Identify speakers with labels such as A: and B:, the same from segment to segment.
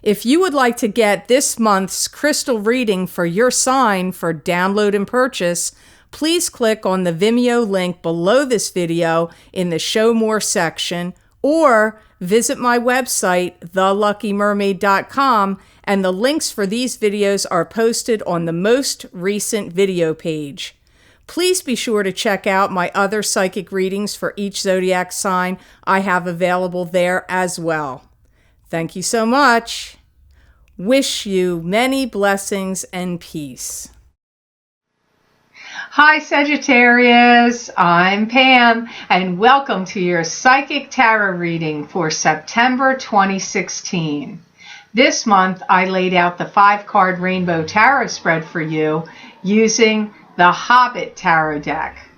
A: If you would like to get this month's crystal reading for your sign for download and purchase, please click on the Vimeo link below this video in the Show More section, or visit my website, theluckymermaid.com, and the links for these videos are posted on the most recent video page. Please be sure to check out my other psychic readings for each zodiac sign I have available there as well. Thank you so much. Wish you many blessings and peace.
B: Hi Sagittarius, I'm Pam, and welcome to your Psychic Tarot reading for September 2016. This month I laid out the 5-card Rainbow Tarot spread for you using the Hobbit Tarot deck.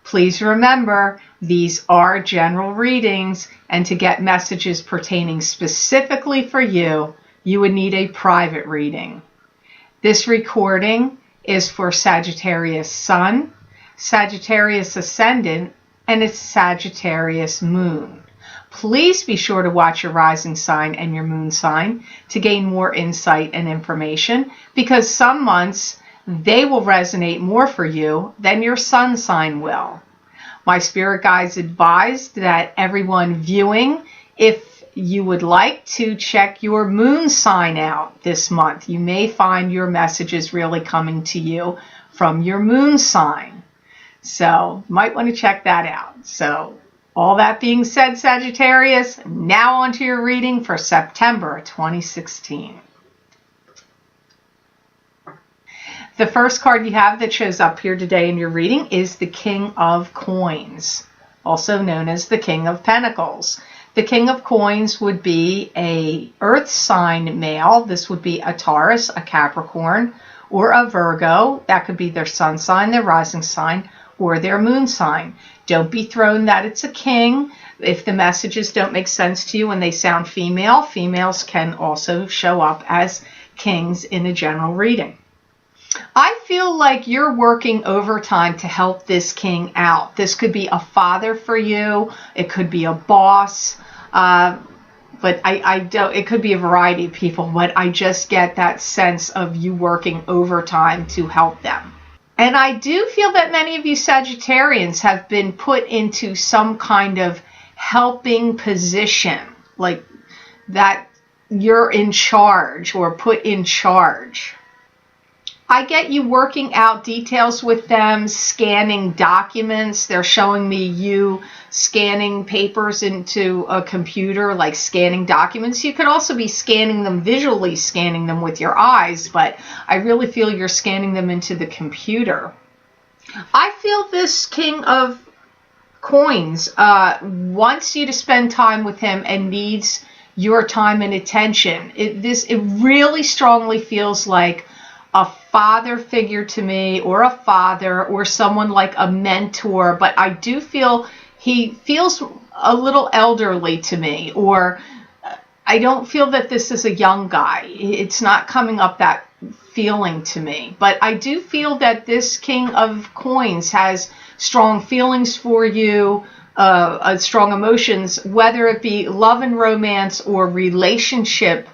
B: Please remember, these are general readings, and to get messages pertaining specifically for you, you would need a private reading. This recording is for Sagittarius Sun, Sagittarius Ascendant, and its Sagittarius Moon. Please be sure to watch your rising sign and your moon sign to gain more insight and information, because some months they will resonate more for you than your sun sign will. My spirit guides advised that everyone viewing, if you would like to check your moon sign out this month, you may find your messages really coming to you from your moon sign. So you might want to check that out. So all that being said, Sagittarius, now on to your reading for September 2016. The first card you have that shows up here today in your reading is the King of Coins, also known as the King of Pentacles. The King of Coins would be a earth sign male. This would be a Taurus, a Capricorn, or a Virgo. That could be their sun sign, their rising sign, or their moon sign. Don't be thrown that it's a king. If the messages don't make sense to you and they sound female, females can also show up as kings in a general reading. I feel like you're working overtime to help this king out. This could be a father for you. It could be a boss. But I don't, it could be a variety of people, but I just get that sense of you working overtime to help them. And I do feel that many of you Sagittarians have been put into some kind of helping position, like that you're in charge or put in charge. I get you working out details with them, scanning documents. They're showing me you scanning papers into a computer, like scanning documents. You could also be scanning them, visually scanning them with your eyes, but I really feel you're scanning them into the computer. I feel this King of Coins wants you to spend time with him and needs your time and attention. It really strongly feels like a father figure to me, or a father, or someone like a mentor, but I do feel he feels a little elderly to me, or I don't feel that this is a young guy. It's not coming up that feeling to me, but I do feel that this King of Coins has strong feelings for you, strong emotions, whether it be love and romance or relationship,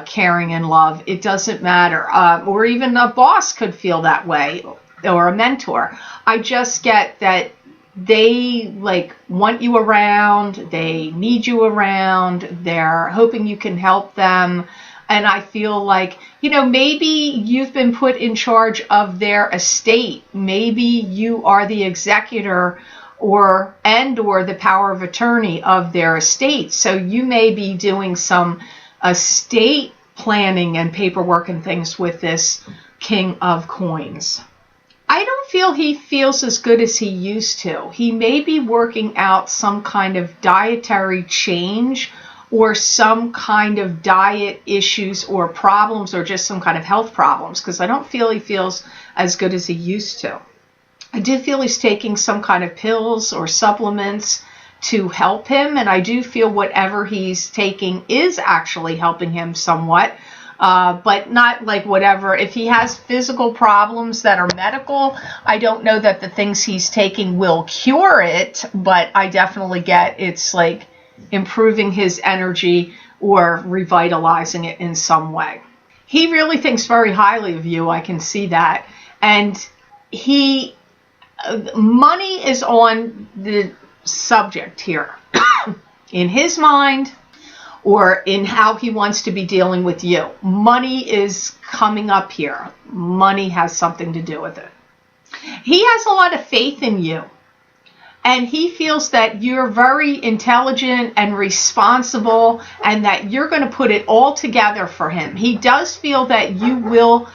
B: caring and love. It doesn't matter. Or even a boss could feel that way, or a mentor. I just get that they like want you around, they need you around, they're hoping you can help them. And I feel like, maybe you've been put in charge of their estate. Maybe you are the executor or the power of attorney of their estate. So you may be doing some estate planning and paperwork and things with this King of Coins. I don't feel he feels as good as he used to. He may be working out some kind of dietary change, or some kind of diet issues or problems, or just some kind of health problems, because I don't feel he feels as good as he used to. I do feel he's taking some kind of pills or supplements to help him, and I do feel whatever he's taking is actually helping him somewhat, but not like whatever. If he has physical problems that are medical, I don't know that the things he's taking will cure it, but I definitely get it's like improving his energy or revitalizing it in some way. He really thinks very highly of you. I can see that. And money is on the subject here in his mind, or in how he wants to be dealing with you. Money is coming up here. Money has something to do with it. He has a lot of faith in you. And he feels that you're very intelligent and responsible and that you're going to put it all together for him. He does feel that you will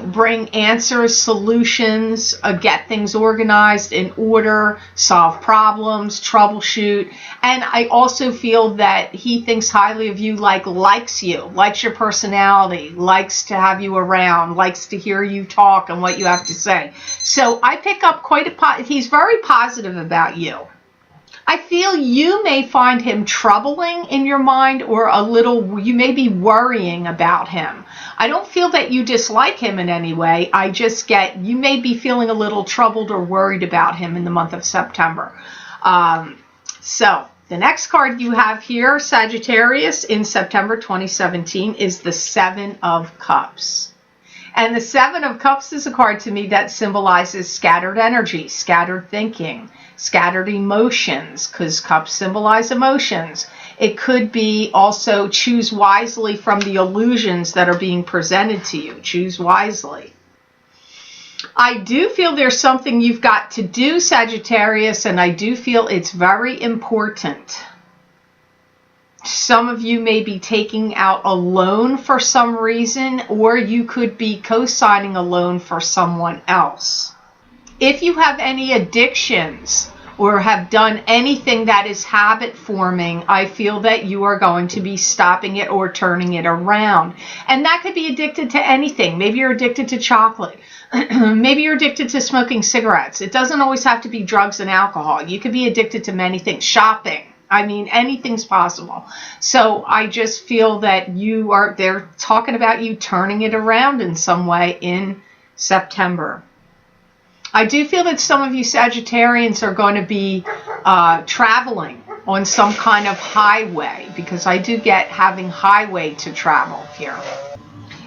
B: bring answers, solutions, get things organized in order, solve problems, troubleshoot. And I also feel that he thinks highly of you, likes you, likes your personality, likes to have you around, likes to hear you talk and what you have to say. So I pick up he's very positive about you. I feel you may find him troubling in your mind, or you may be worrying about him. I don't feel that you dislike him in any way. I just get you may be feeling a little troubled or worried about him in the month of September. So the next card you have here, Sagittarius, in September 2017 is the Seven of Cups. And the Seven of Cups is a card to me that symbolizes scattered energy, scattered thinking, scattered emotions, because cups symbolize emotions. It could be also choose wisely from the illusions that are being presented to you. Choose wisely. I do feel there's something you've got to do, Sagittarius, and I do feel it's very important. Some of you may be taking out a loan for some reason, or you could be co-signing a loan for someone else. If you have any addictions or have done anything that is habit forming, I feel that you are going to be stopping it or turning it around. And that could be addicted to anything. Maybe you're addicted to chocolate. Maybe you're addicted to smoking cigarettes. It doesn't always have to be drugs and alcohol. You could be addicted to many things. Shopping. I mean, anything's possible. So I just feel that they're talking about you turning it around in some way in September. I do feel that some of you Sagittarians are going to be traveling on some kind of highway, because I do get having highway to travel here.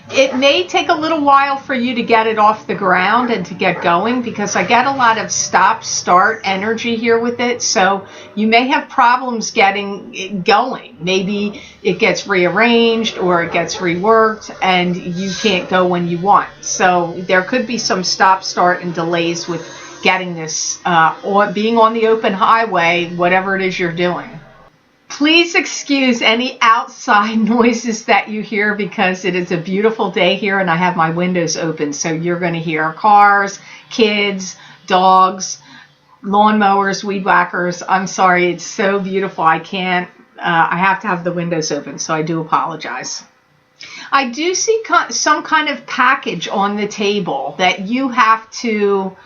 B: It may take a little while for you to get it off the ground and to get going, because I get a lot of stop-start energy here with it. So you may have problems getting it going. Maybe it gets rearranged or it gets reworked and you can't go when you want. So there could be some stop-start and delays with getting this, or being on the open highway, whatever it is you're doing. Please excuse any outside noises that you hear, because it is a beautiful day here and I have my windows open. So you're going to hear cars, kids, dogs, lawnmowers, weed whackers. I'm sorry, it's so beautiful. I have to have the windows open, so I do apologize. I do see some kind of package on the table that you have to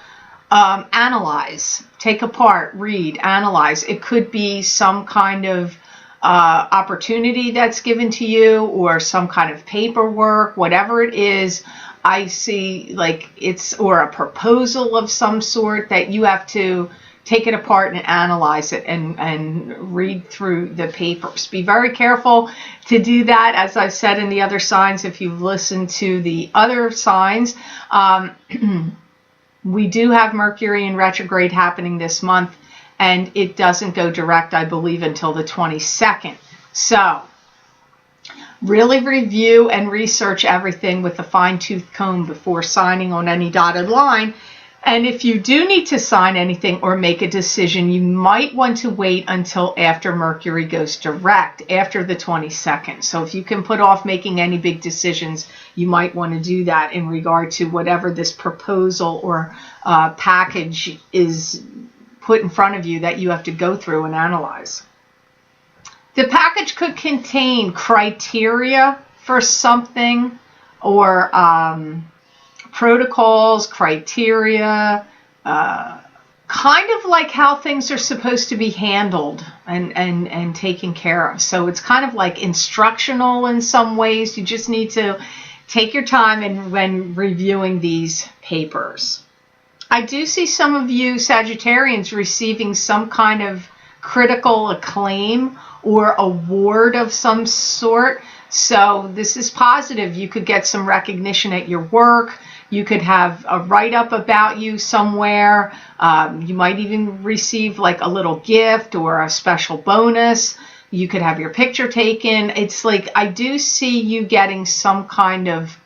B: analyze, take apart, read, analyze. It could be some kind of opportunity that's given to you, or some kind of paperwork, whatever it is. I see or a proposal of some sort that you have to take it apart and analyze it and read through the papers. Be very careful to do that. As I've said in the other signs, if you've listened to the other signs, we do have Mercury in retrograde happening this month, and it doesn't go direct, I believe, until the 22nd. So really review and research everything with a fine-tooth comb before signing on any dotted line. And if you do need to sign anything or make a decision, you might want to wait until after Mercury goes direct, after the 22nd. So if you can put off making any big decisions, you might want to do that in regard to whatever this proposal or package is put in front of you that you have to go through and analyze. The package could contain criteria for something, or protocols, criteria, kind of like how things are supposed to be handled and taken care of. So it's kind of like instructional in some ways. You just need to take your time when reviewing these papers. I do see some of you Sagittarians receiving some kind of critical acclaim or award of some sort. So this is positive. You could get some recognition at your work. You could have a write-up about you somewhere. You might even receive like a little gift or a special bonus. You could have your picture taken. It's like, I do see you getting some kind of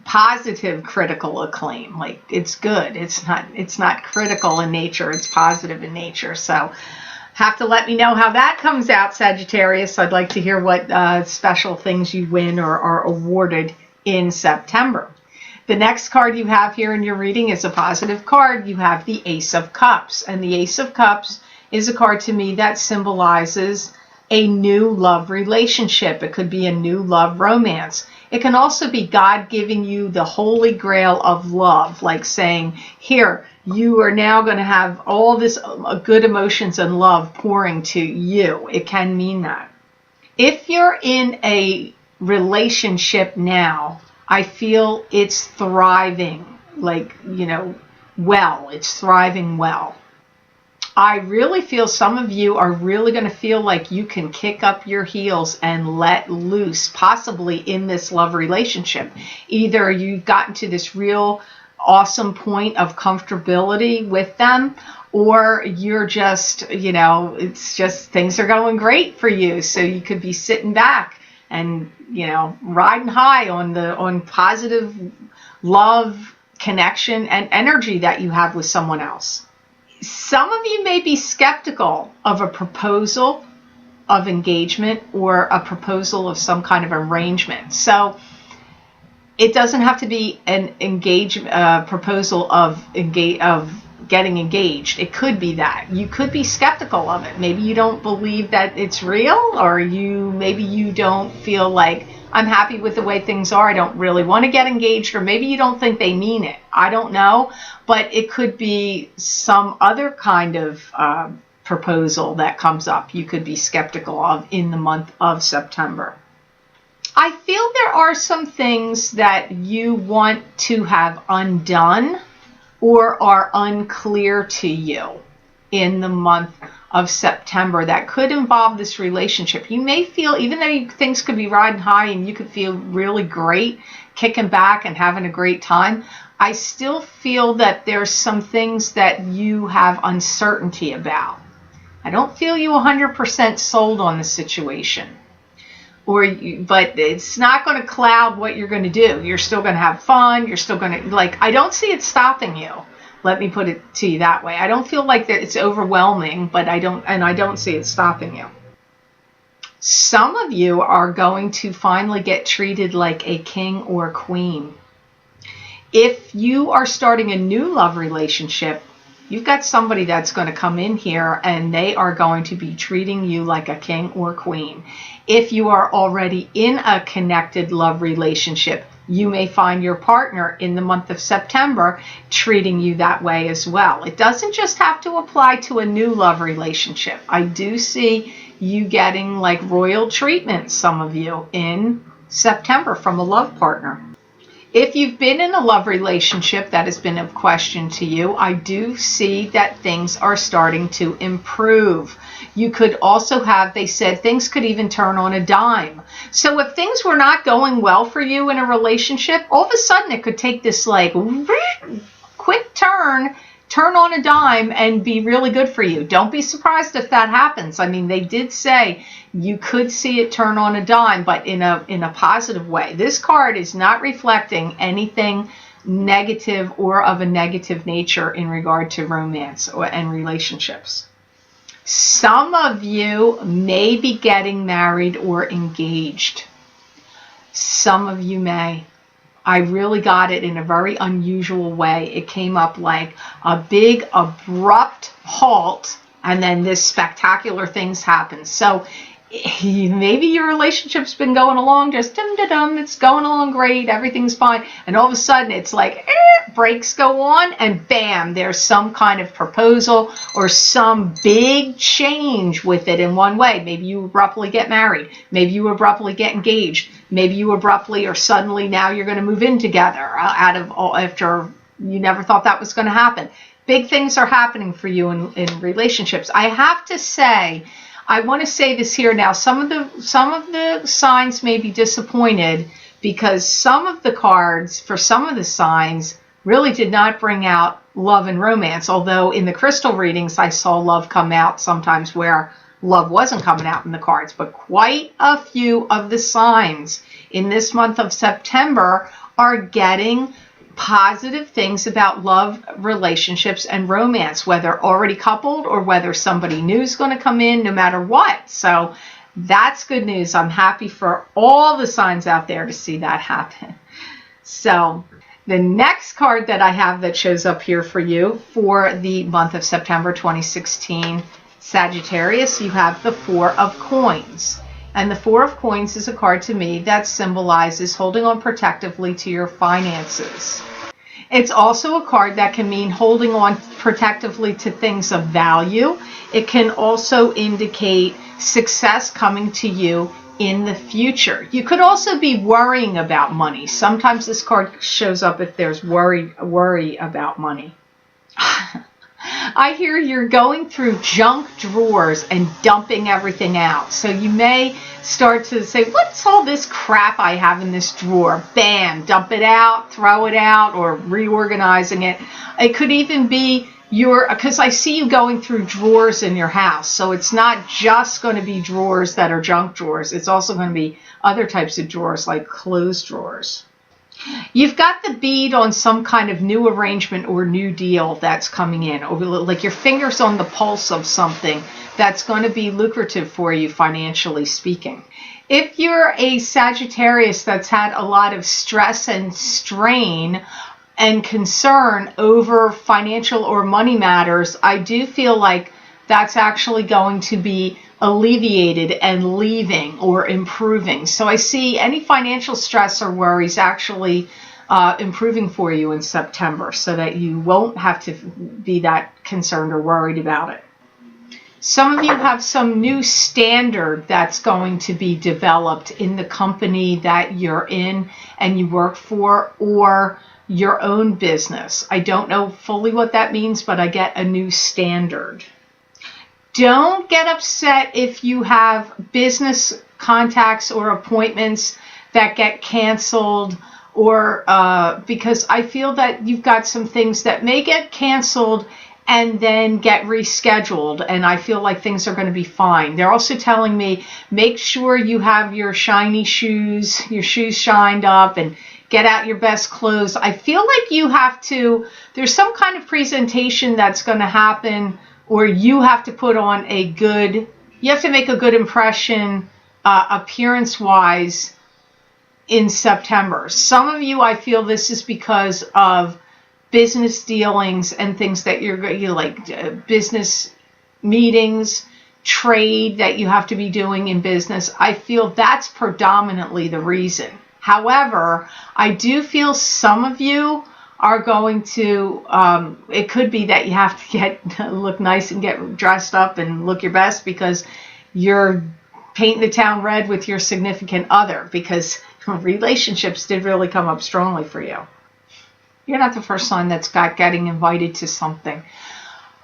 B: positive critical acclaim. Like, it's good. It's not critical in nature. It's positive in nature. So have to let me know how that comes out, Sagittarius. I'd like to hear what special things you win or are awarded in September. The next card you have here in your reading is a positive card. You have the Ace of Cups. And the Ace of Cups is a card to me that symbolizes a new love relationship. It could be a new love romance. It can also be God giving you the holy grail of love, like saying, here, you are now going to have all this good emotions and love pouring to you. It can mean that. If you're in a relationship now, I feel it's thriving, like, well, it's thriving well. I really feel some of you are really going to feel like you can kick up your heels and let loose, possibly in this love relationship. Either you've gotten to this real awesome point of comfortability with them, or you're just, it's just things are going great for you. So you could be sitting back and, riding high on positive love, connection, and energy that you have with someone else. Some of you may be skeptical of a proposal of engagement or a proposal of some kind of arrangement. So it doesn't have to be an proposal of getting engaged. It could be that. You could be skeptical of it. Maybe you don't believe that it's real, or maybe you don't feel like, I'm happy with the way things are. I don't really want to get engaged, or maybe you don't think they mean it. I don't know, but it could be some other kind of proposal that comes up you could be skeptical of in the month of September. I feel there are some things that you want to have undone or are unclear to you in the month of September that could involve this relationship. You may feel, even though things could be riding high and you could feel really great, kicking back and having a great time, I still feel that there's some things that you have uncertainty about. I don't feel you 100% sold on the situation. But it's not going to cloud what you're going to do. You're still going to have fun. You're still going to, I don't see it stopping you. Let me put it to you that way. I don't feel like that it's overwhelming, but I don't see it stopping you. Some of you are going to finally get treated like a king or queen. If you are starting a new love relationship, you've got somebody that's going to come in here and they are going to be treating you like a king or queen. If you are already in a connected love relationship, you may find your partner in the month of September treating you that way as well. It doesn't just have to apply to a new love relationship. I do see you getting like royal treatment, some of you, in September from a love partner. If you've been in a love relationship that has been of question to you, I do see that things are starting to improve. You could also have, they said, things could even turn on a dime. So if things were not going well for you in a relationship, all of a sudden it could take this like quick turn on a dime and be really good for you. Don't be surprised if that happens. I mean, they did say you could see it turn on a dime, but in a positive way. This card is not reflecting anything negative or of a negative nature in regard to romance and relationships. Some of you may be getting married or engaged. Some of you may. I really got it in a very unusual way. It came up like a big abrupt halt, and then this spectacular things happen. So maybe your relationship's been going along just dum-da-dum, it's going along great, everything's fine, and all of a sudden it's like brakes go on, and bam, there's some kind of proposal or some big change with it in one way. Maybe you abruptly get married, maybe you abruptly get engaged, maybe you abruptly or suddenly now you're going to move in together after you never thought that was going to happen. Big things are happening for you in relationships. I have to say, I want to say this here now. Some of the signs may be disappointed because some of the cards for some of the signs really did not bring out love and romance. Although in the crystal readings, I saw love come out sometimes where love wasn't coming out in the cards. But quite a few of the signs in this month of September are getting positive things about love, relationships, and romance, whether already coupled or whether somebody new is going to come in, no matter what. So that's good news. I'm happy for all the signs out there to see that happen. So the next card that I have that shows up here for you for the month of September 2016, Sagittarius, you have the Four of Coins. And the Four of Coins is a card to me that symbolizes holding on protectively to your finances. It's also a card that can mean holding on protectively to things of value. It can also indicate success coming to you in the future. You could also be worrying about money. Sometimes this card shows up if there's worry about money. I hear you're going through junk drawers and dumping everything out. So you may start to say, what's all this crap I have in this drawer? Bam, dump it out, throw it out, or reorganizing it. It could even be because I see you going through drawers in your house. So it's not just going to be drawers that are junk drawers. It's also going to be other types of drawers like clothes drawers. You've got the bead on some kind of new arrangement or new deal that's coming in, or like your fingers on the pulse of something that's going to be lucrative for you financially speaking. If you're a Sagittarius that's had a lot of stress and strain and concern over financial or money matters, I do feel like that's actually going to be alleviated and leaving or improving. So I see any financial stress or worries actually improving for you in September so that you won't have to be that concerned or worried about it. Some of you have some new standard that's going to be developed in the company that you're in and you work for, or your own business. I don't know fully what that means, but I get a new standard. Don't get upset if you have business contacts or appointments that get canceled, or because I feel that you've got some things that may get canceled and then get rescheduled, and I feel like things are going to be fine. They're also telling me make sure you have your shiny shoes, your shoes shined up, and get out your best clothes. I feel like you have to, there's some kind of presentation that's going to happen, or you have to put on you have to make a good impression appearance-wise in September. Some of you, I feel this is because of business dealings and things that you like, business meetings, trade that you have to be doing in business. I feel that's predominantly the reason. However, I do feel some of you are going to, it could be that you have to look nice and get dressed up and look your best because you're painting the town red with your significant other, because relationships did really come up strongly for you. You're not the first sign that's getting invited to something.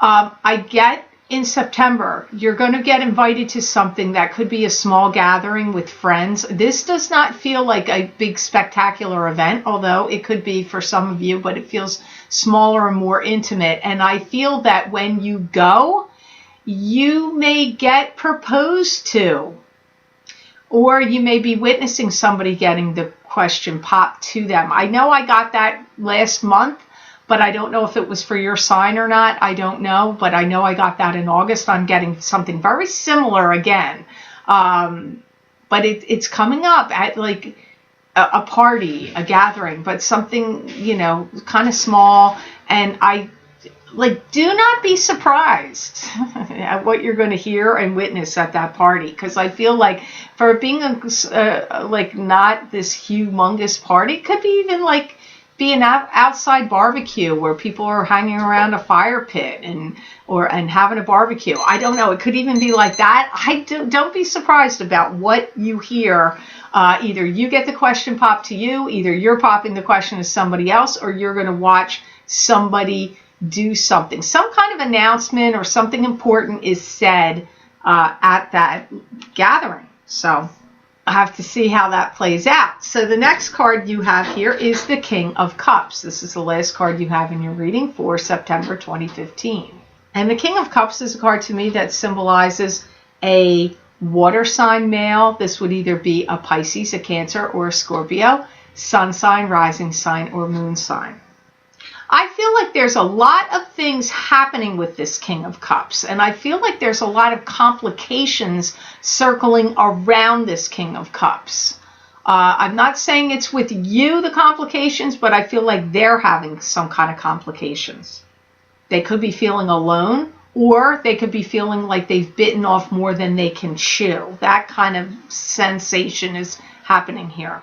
B: I get in September, you're going to get invited to something that could be a small gathering with friends. This does not feel like a big spectacular event, although it could be for some of you, but it feels smaller and more intimate. And I feel that when you go, you may get proposed to, or you may be witnessing somebody getting the question popped to them. I know I got that last month, but I don't know if it was for your sign or not. I don't know, but I know I got that in August. I'm getting something very similar again. But it's coming up at like a party, a gathering, but something, kind of small. And I do not be surprised at what you're going to hear and witness at that party. Because I feel like for being not this humongous party, it could be even be an outside barbecue where people are hanging around a fire pit and having a barbecue. I don't know. It could even be like that. Don't be surprised about what you hear. Either you get the question popped to you, either you're popping the question to somebody else, or you're going to watch somebody do something. Some kind of announcement or something important is said at that gathering. So I have to see how that plays out. So the next card you have here is the King of Cups. This is the last card you have in your reading for September 2015. And the King of Cups is a card to me that symbolizes a water sign male. This would either be a Pisces, a Cancer, or a Scorpio, sun sign, rising sign, or moon sign. I feel like there's a lot of things happening with this King of Cups, and I feel like there's a lot of complications circling around this King of Cups. I'm not saying it's with you, the complications, but I feel like they're having some kind of complications. They could be feeling alone, or they could be feeling like they've bitten off more than they can chew. That kind of sensation is happening here.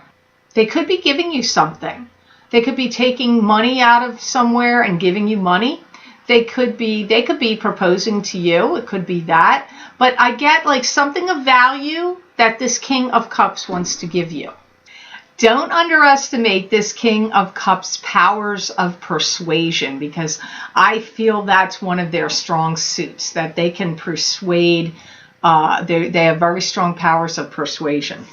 B: They could be giving you something. They could be taking money out of somewhere and giving you money. They could be proposing to you. It could be that. But I get like something of value that this King of Cups wants to give you. Don't underestimate this King of Cups' powers of persuasion, because I feel that's one of their strong suits, that they can persuade. They have very strong powers of persuasion.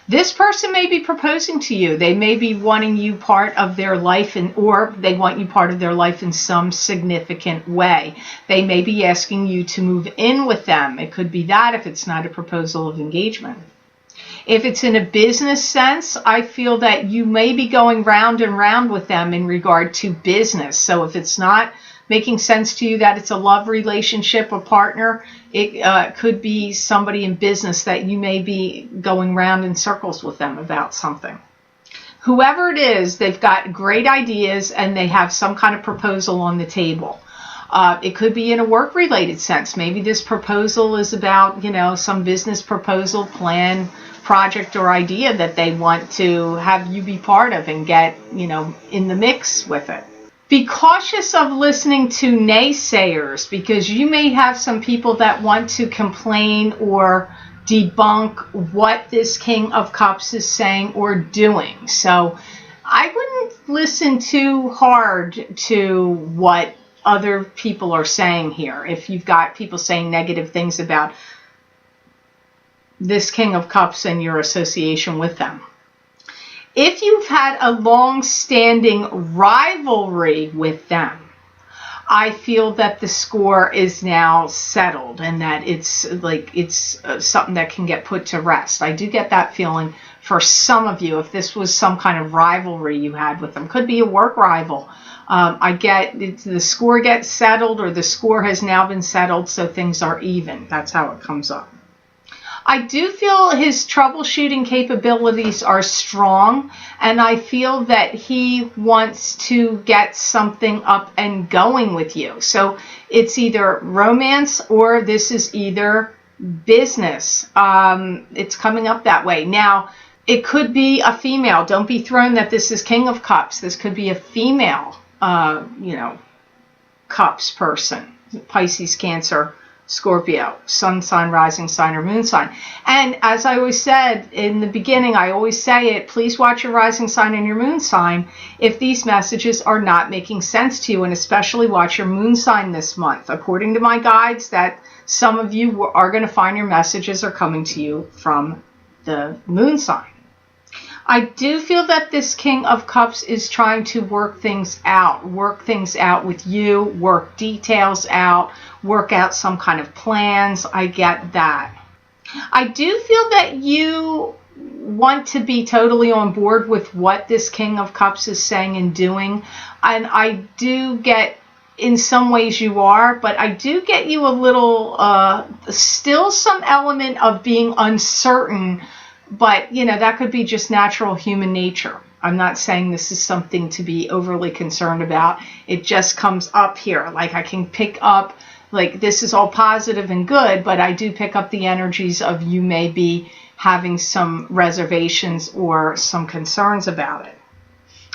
B: This person may be proposing to you. They may be wanting you part of their life, or they want you part of their life in some significant way. They may be asking you to move in with them. It could be that if it's not a proposal of engagement. If it's in a business sense, I feel that you may be going round and round with them in regard to business. So if it's not making sense to you that it's a love relationship, a partner, it could be somebody in business that you may be going round in circles with them about something. Whoever it is, they've got great ideas and they have some kind of proposal on the table. It could be in a work-related sense. Maybe this proposal is about, some business proposal, plan, project, or idea that they want to have you be part of and get, in the mix with it. Be cautious of listening to naysayers, because you may have some people that want to complain or debunk what this King of Cups is saying or doing. So I wouldn't listen too hard to what other people are saying here. If you've got people saying negative things about this King of Cups and your association with them. If you've had a long-standing rivalry with them, I feel that the score is now settled and that it's something that can get put to rest. I do get that feeling for some of you. If this was some kind of rivalry you had with them, could be a work rival. I get the score gets settled, or the score has now been settled, so things are even. That's how it comes up. I do feel his troubleshooting capabilities are strong, and I feel that he wants to get something up and going with you. So it's either romance or this is either business. It's coming up that way. Now, it could be a female. Don't be thrown that this is King of Cups. This could be a female, Cups person, Pisces, Cancer, Scorpio, sun sign, rising sign, or moon sign. And as I always said in the beginning, I always say it, please watch your rising sign and your moon sign if these messages are not making sense to you, and especially watch your moon sign this month. According to my guides, that some of you are going to find your messages are coming to you from the moon sign. I do feel that this King of Cups is trying to work things out with you, work details out, work out some kind of plans. I get that. I do feel that you want to be totally on board with what this King of Cups is saying and doing. And I do get, in some ways you are, but I do get you a little, still some element of being uncertain. But, that could be just natural human nature. I'm not saying this is something to be overly concerned about. It just comes up here. Like I can pick up, like this is all positive and good, but I do pick up the energies of you may be having some reservations or some concerns about it.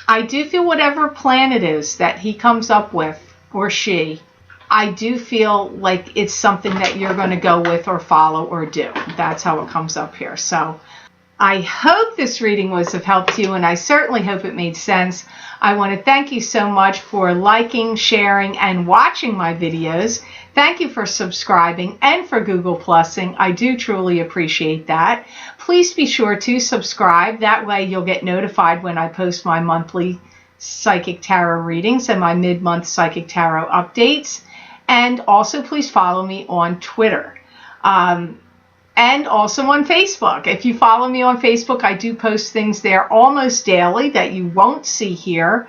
B: I do feel whatever plan it is that he comes up with, or she, I do feel like it's something that you're going to go with or follow or do. That's how it comes up here. So I hope this reading was of help to you, and I certainly hope it made sense. I want to thank you so much for liking, sharing, and watching my videos. Thank you for subscribing and for Google Plusing. I do truly appreciate that. Please be sure to subscribe. That way you'll get notified when I post my monthly Psychic Tarot readings and my mid-month Psychic Tarot updates. And also please follow me on Twitter. And also on Facebook. If you follow me on Facebook, I do post things there almost daily that you won't see here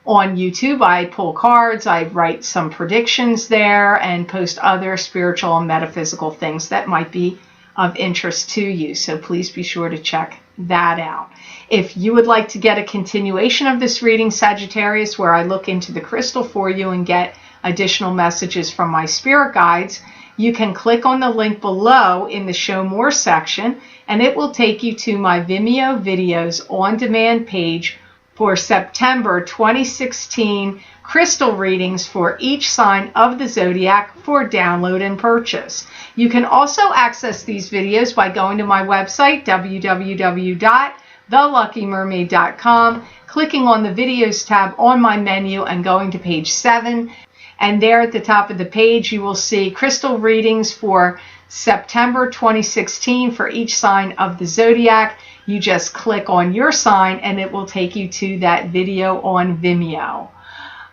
B: on YouTube. I pull cards, I write some predictions there, and post other spiritual and metaphysical things that might be of interest to you. So please be sure to check that out. If you would like to get a continuation of this reading, Sagittarius, where I look into the crystal for you and get additional messages from my spirit guides, you can click on the link below in the Show More section, and it will take you to my Vimeo videos on demand page for September 2016 crystal readings for each sign of the zodiac for download and purchase. You can also access these videos by going to my website, www.theluckymermaid.com, clicking on the Videos tab on my menu and going to page 7. And there at the top of the page, you will see crystal readings for September 2016 for each sign of the zodiac. You just click on your sign and it will take you to that video on Vimeo.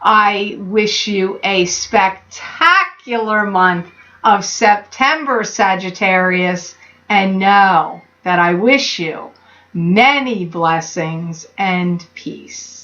B: I wish you a spectacular month of September, Sagittarius, and know that I wish you many blessings and peace.